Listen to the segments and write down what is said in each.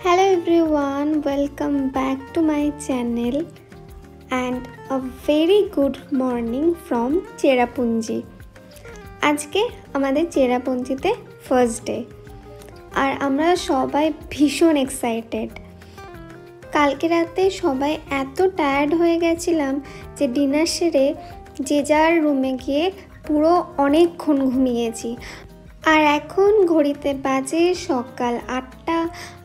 Hello everyone, welcome back to my channel and a very good morning from Cherrapunji. আজকে আমাদের চেরাপুঞ্জিতে first day আর আমরা সবাই ভীষণ এক্সাইটেড। কালকে রাতে সবাই এত টায়ার্ড হয়ে গেছিলাম যে ডিনার সেরে যে যার রুমে গিয়ে পুরো অনেকক্ষণ ঘুমিয়েছি। আর এখন ঘড়িতে বাজে সকাল 8টা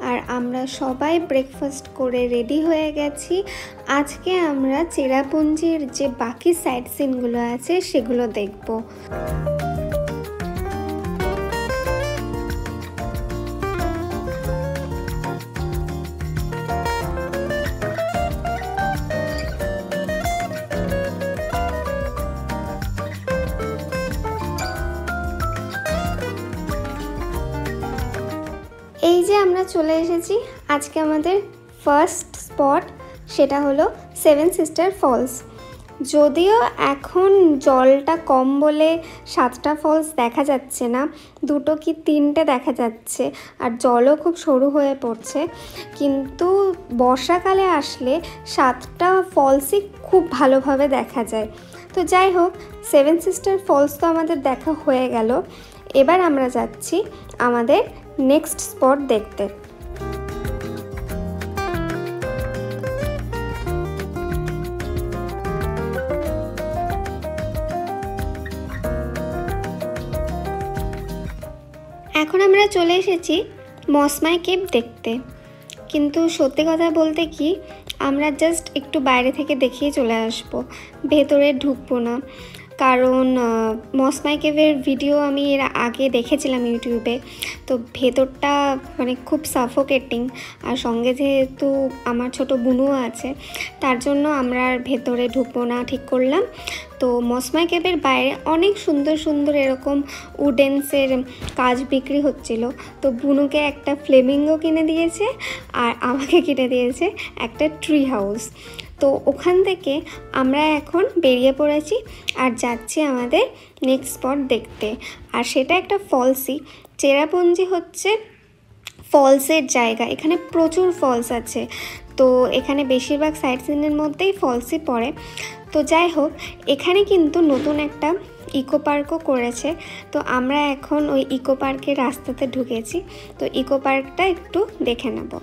আর আমরা সবাই ব্রেকফাস্ট করে রেডি হয়ে গেছি। আজকে আমরা চেরাপুঞ্জির যে বাকি সাইট সিনগুলো আছে সেগুলো দেখব। এই যে আমরা চলে এসেছি আজকে আমাদের ফার্স্ট স্পট, সেটা হলো সেভেন সিস্টার ফলস। যদিও এখন জলটা কম বলে 7টা ফলস দেখা যাচ্ছে না, 2টো কি 3টে দেখা যাচ্ছে আর জলও খুব সরু হয়ে পড়ছে, কিন্তু বর্ষাকালে আসলে 7টা ফলসই খুব ভালোভাবে দেখা যায়। তো যাই হোক, সেভেন সিস্টার ফলস তো আমাদের দেখা হয়ে গেল। এবার আমরা যাচ্ছি আমাদের নেক্সট স্পট দেখতে। এখন আমরা চলে এসেছি মসমাই কেভ দেখতে, কিন্তু সত্যি কথা বলতে কি আমরা জাস্ট একটু বাইরে থেকে দেখিয়ে চলে আসব, ভেতরে ঢুকবো না। কারণ মসমাই কেভের ভিডিও আমি এর আগে দেখেছিলাম ইউটিউবে, তো ভেতরটা মানে খুব সাফোকেটিং, আর সঙ্গে যেহেতু আমার ছোট বুনুও আছে তার জন্য আমরা আর ভেতরে ঢুকবো না ঠিক করলাম। তো মসমাই কেভের বাইরে অনেক সুন্দর সুন্দর এরকম উডেন্সের কাজ বিক্রি হচ্ছিল, তো বুনুকে একটা ফ্লেমিঙ্গো কিনে দিয়েছে আর আমাকে কিনে দিয়েছে একটা ট্রি হাউস। তো ওখান থেকে আমরা এখন বেরিয়ে পড়েছি আর যাচ্ছি আমাদের নেক্সট স্পট দেখতে, আর সেটা একটা ফলসই। চেরাপুঞ্জি হচ্ছে ফলসের জায়গা, এখানে প্রচুর ফলস আছে, তো এখানে বেশিরভাগ সাইট সিনের মধ্যেই ফলসই পড়ে। তো যাই হোক, এখানে কিন্তু নতুন একটা ইকো পার্কও করেছে, তো আমরা এখন ওই ইকো পার্কের রাস্তাতে ঢুকেছি, তো ইকো পার্কটা একটু দেখে নেব।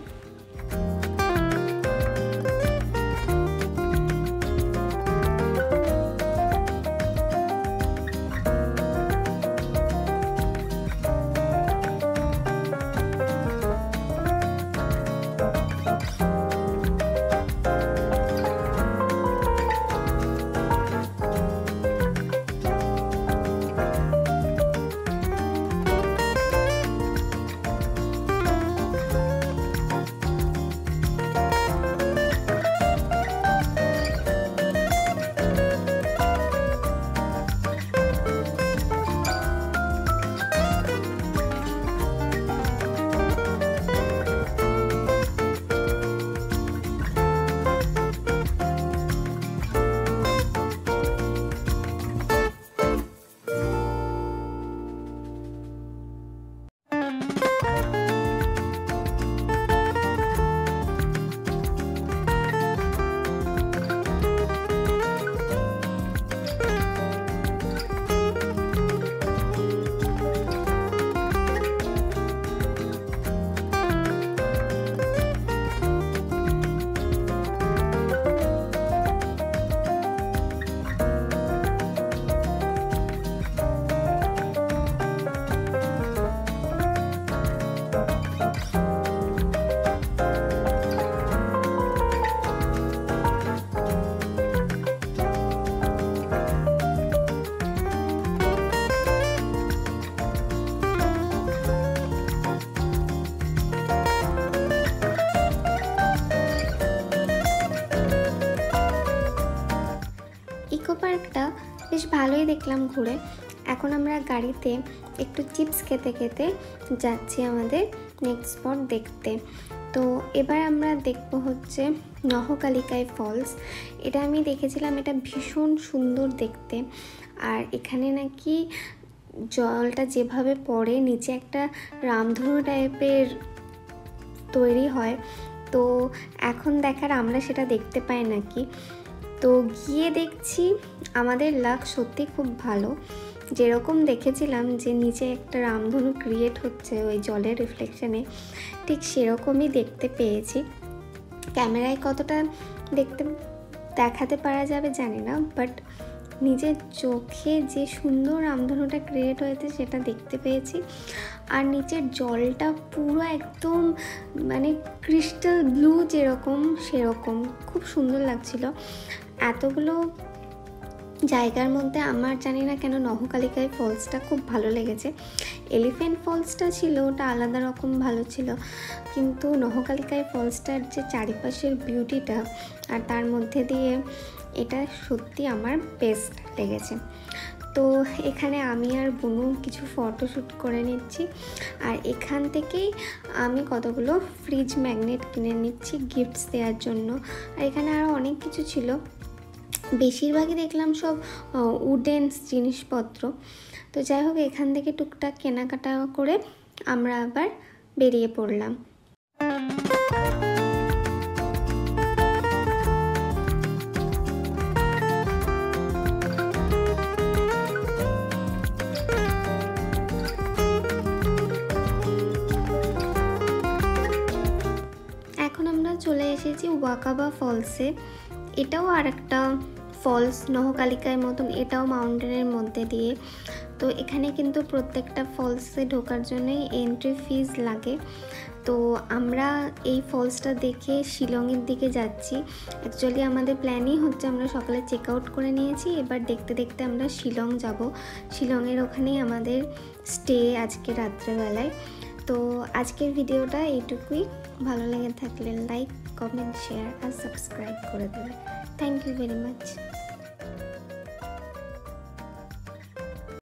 ইকো পার্কটা বেশ ভালোই দেখলাম ঘুরে। এখন আমরা গাড়িতে একটু চিপস খেতে খেতে যাচ্ছি আমাদের নেক্সট স্পট দেখতে। তো এবার আমরা দেখব হচ্ছে নহকালিকায় ফলস। এটা আমি দেখেছিলাম, এটা ভীষণ সুন্দর দেখতে, আর এখানে নাকি জলটা যেভাবে পড়ে নিচে একটা রামধনু টাইপের তৈরি হয়। তো এখন দেখার আমরা সেটা দেখতে পাই নাকি। তো গিয়ে দেখছি আমাদের লাক সত্যি খুব ভালো। যেরকম দেখেছিলাম যে নিচে একটা রামধনু ক্রিয়েট হচ্ছে ওই জলের রিফ্লেকশনে, ঠিক সেরকমই দেখতে পেয়েছি। ক্যামেরায় কতটা দেখাতে পারা যাবে জানি না, বাট নিজের চোখে যে সুন্দর রামধনুটা ক্রিয়েট হয়েছে সেটা দেখতে পেয়েছি। আর নিচের জলটা পুরো একদম মানে ক্রিস্টাল ব্লু যেরকম সেরকম খুব সুন্দর লাগছিল। এতগুলো জায়গার মধ্যে আমার জানি না কেন নহকালিকায় ফলসটা খুব ভালো লেগেছে। এলিফ্যান্ট ফলসটা ছিল ওটা আলাদা রকম ভালো ছিল, কিন্তু নহকালিকায় ফলসটার যে চারিপাশের বিউটিটা আর তার মধ্যে দিয়ে এটা সত্যি আমার বেস্ট লেগেছে। তো এখানে আমি আর বুনু কিছু ফটোশ্যুট করে নিচ্ছি, আর এখান থেকেই আমি কতগুলো ফ্রিজ ম্যাগনেট কিনে নিচ্ছি গিফটস দেওয়ার জন্য। আর এখানে আরও অনেক কিছু ছিল, বেশিরভাগই দেখলাম সব উডেন্স জিনিসপত্র। তো যাই হোক, এখান থেকে টুকটাক কেনাকাটা করে আমরা আবার বেরিয়ে পড়লাম। এখন আমরা চলে এসেছি ওয়াকাবা ফলসে। এটাও আর একটা ফলস নহকালিকার মতন, এটাও মাউন্টেনের মধ্যে দিয়ে। তো এখানে কিন্তু প্রত্যেকটা ফলসে ঢোকার জন্যই এন্ট্রি ফিজ লাগে। তো আমরা এই ফলসটা দেখে শিলংয়ের দিকে যাচ্ছি। অ্যাকচুয়ালি আমাদের প্ল্যানই হচ্ছে আমরা সকালে চেক আউট করে নিয়েছি, এবার দেখতে দেখতে আমরা শিলং যাব। শিলংয়ের ওখানেই আমাদের স্টে আজকে রাত্রেবেলায়। তো আজকের ভিডিওটা এইটুকুই। ভালো লেগে থাকলে লাইক, কমেন্ট, শেয়ার আর সাবস্ক্রাইব করে দেবেন। Thank you very much.